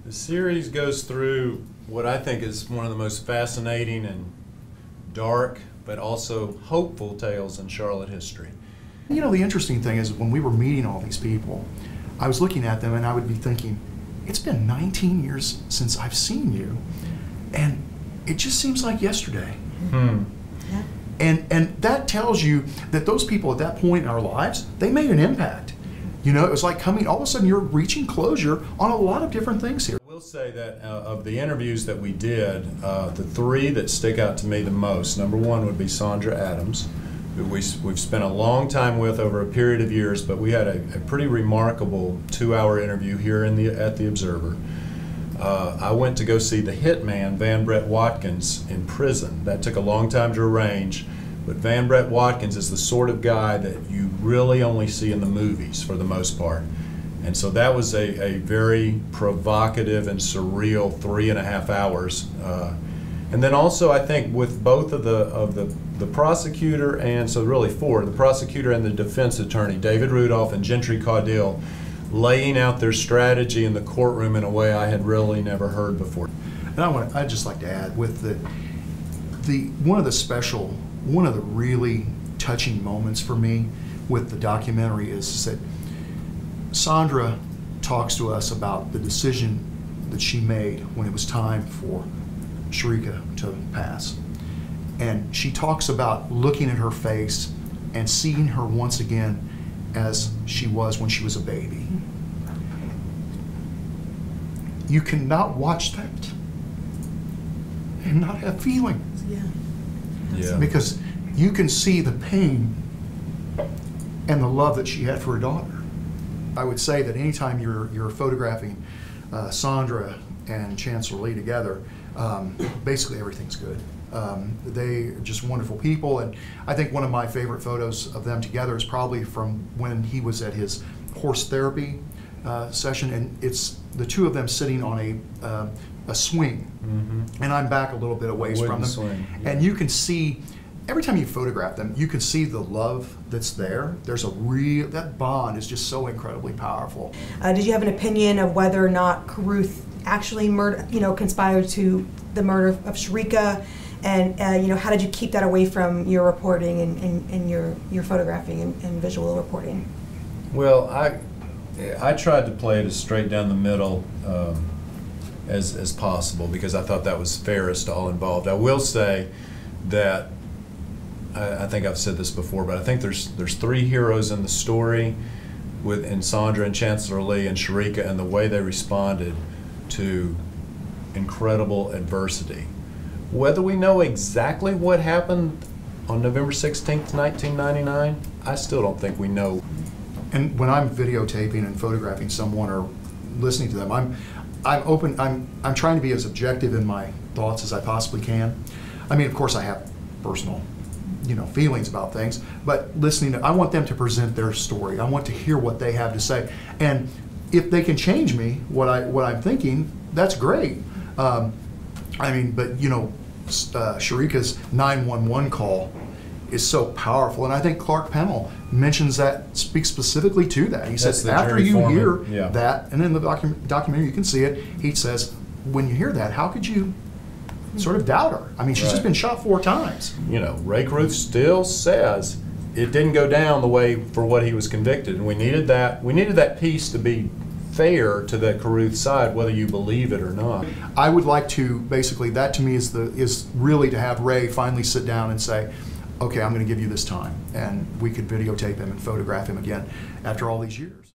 The series goes through what I think is one of the most fascinating and dark, but also hopeful tales in Charlotte history. You know, the interesting thing is when we were meeting all these people, I was looking at them and I would be thinking, it's been 19 years since I've seen you, and it just seems like yesterday. Yeah. And that tells you that those people at that point in our lives, they made an impact. You know, it was like coming, all of a sudden you're reaching closure on a lot of different things here. I will say that of the interviews that we did, the three that stick out to me the most, number one would be Sandra Adams, who we've spent a long time with over a period of years, but we had a pretty remarkable 2-hour interview here at the Observer. I went to go see the hitman, Van Brett Watkins, in prison. That took a long time to arrange, but Van Brett Watkins is the sort of guy that you really only see in the movies for the most part. And so that was a very provocative and surreal 3.5 hours. And then also I think with both of the prosecutor, and so really four, the prosecutor and the defense attorney, David Rudolph and Gentry Caudill, laying out their strategy in the courtroom in a way I had really never heard before. And I'd just like to add, with one of the really touching moments for me with the documentary is that Sandra talks to us about the decision that she made when it was time for Shericka to pass. And she talks about looking at her face and seeing her once again as she was when she was a baby. You cannot watch that and not have feelings. Yeah. Because you can see the pain and the love that she had for her daughter. I would say that anytime you're photographing Sandra and Chancellor Lee together, basically everything's good. They are just wonderful people, and I think one of my favorite photos of them together is probably from when he was at his horse therapy session, and it's the two of them sitting on a swing, and I'm back a little bit away from them, swing. Yeah. And you can see, every time you photograph them, you can see the love that's there. There's that bond is just so incredibly powerful. Did you have an opinion of whether or not Carruth actually conspired to the murder of Shericka? And how did you keep that away from your reporting and your photographing and visual reporting? Well, I tried to play it as straight down the middle as possible, because I thought that was fairest to all involved. I will say that I think I've said this before, but I think there's three heroes in the story, in Sandra and Chancellor Lee and Shericka, and the way they responded to incredible adversity. Whether we know exactly what happened on November 16th, 1999, I still don't think we know. And when I'm videotaping and photographing someone or listening to them, I'm open. I'm trying to be as objective in my thoughts as I possibly can. I mean, of course, I have personal, feelings about things, but I want them to present their story. I want to hear what they have to say, and if they can change me, what I'm thinking, that's great. Shericka's 911 call is so powerful, and I think Clark Pennell mentions that, speaks specifically to that. He says after you hear that, and in the documentary you can see it, he says, when you hear that, how could you sort of doubt her? I mean, she's just been shot 4 times. Ray Carruth still says it didn't go down the way for what he was convicted, and we needed that piece to be fair to the Carruth side, whether you believe it or not. I would like to, basically, that to me is really to have Ray finally sit down and say, okay, I'm going to give you this time, and we could videotape him and photograph him again after all these years.